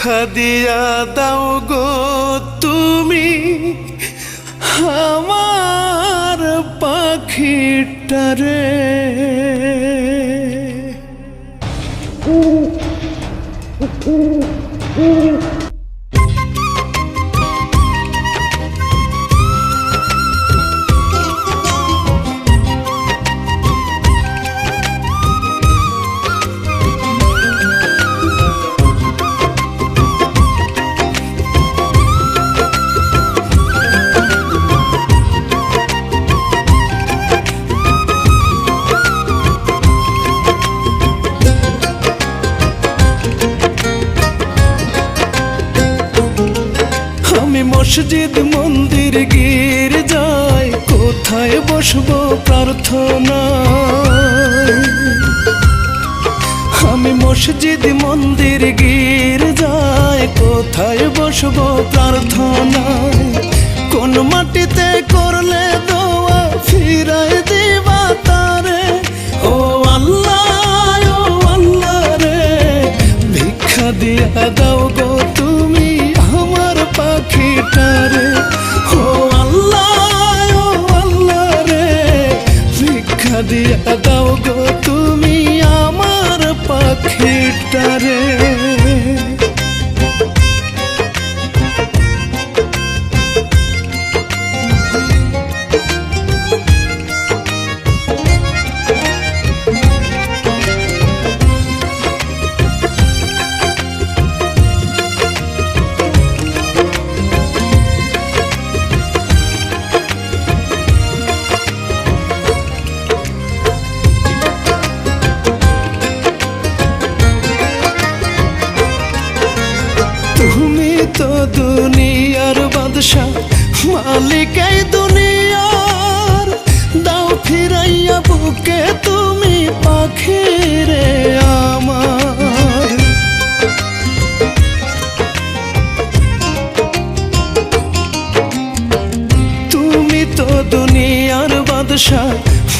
ভিক্ষা দিয়া দাও গো তুমি আমার পাখিটারে। মসজিদ মন্দির গির যায়, কোথায় বসবো প্রার্থনায়। আমি মসজিদ মন্দির গির যায়, কোথায় বসবো প্রার্থনায়। কোন মাটিতে করলে দোয়া ফিরাই দিবা তারে। ও আল্লাহ রে, ভিক্ষা দিয়া দাও গো তুমি আমার পাখিটারে। ও আল্লাহ রে, ভিক্ষা দিয়া দাও গো তুমি আমার পাখিটারে। তুমি তো দুনিয়ার বাদশা, মালিক এই দুনিয়ার। দাও ফিরাইয়া বুকে তুমি পাখিরে আমার। তুমি তো দুনিয়ার বাদশা,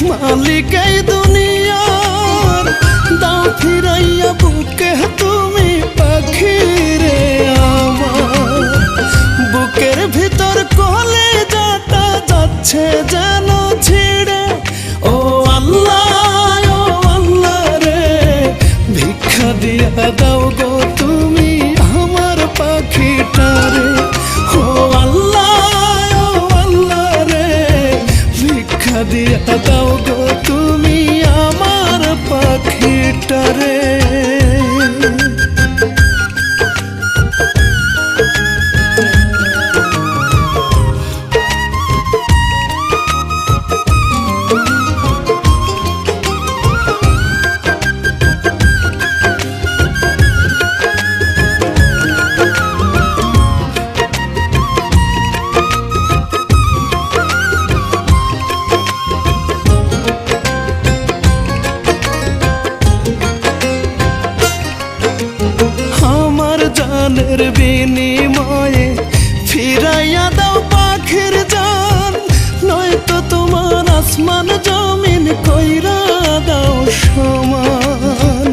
মালিক এই দুনিয়ার। দাও ফিরাইয়া বুকে তুমি পাখিরে আমার। বুকের ভিতর কলেজাটা যাচ্ছে যেন ছিড়ে। ও আল্লাহ রে, ভিক্ষা দিয়া দাও গো তুমি আমার পাখিটারে। ও আল্লাহ রে, ভিক্ষা দিয়া দাও গো তুমি আমার পাখিটারে। জানের বিনিময়ে ফিরাইয়া দাও পাখির জান। নয়তো তোমার আসমান জমিন কইরা দাও সমান।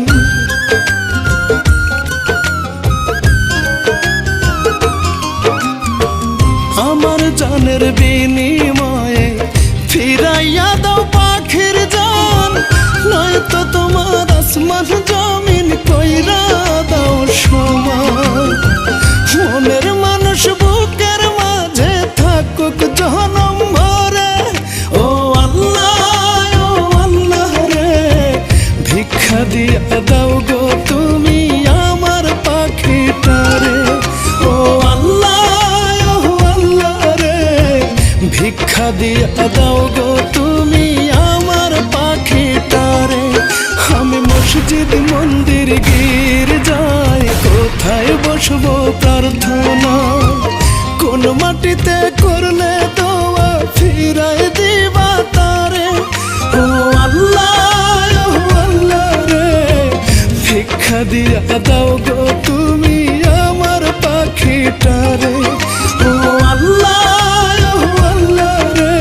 আমার জানের বিনিময়ে ফিরাইয়া দাও পাখির জান। নয়তো তোমার আসমান জমিন কইরা দাও সমান। মনের মানুষ বুকের মাঝে থাকুক জনম ভরে। ও আল্লাহ রে, ভিক্ষা দিয়া দাও গো তুমি আমার পাখিটারে। ও আল্লাহ রে, ভিক্ষা দিয়া দাও গো তুমি আমার পাখিটারে। আমি মসজিদ মন্দির গির যাই, কোথায় বসবো প্রার্থনা। কোন মাটিতে করলে দোয়া ফিরাই দিবা তারে। ও আল্লাহ রে, ভিক্ষা দিয়া দাও গো তুমি আমার পাখিটারে। ও আল্লাহ রে,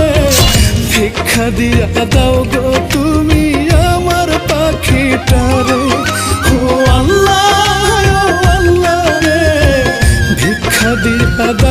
ভিক্ষা দিয়া দাও গো তুমি আমার পাখিটারে। ও আল্লাহ রে, দিয়া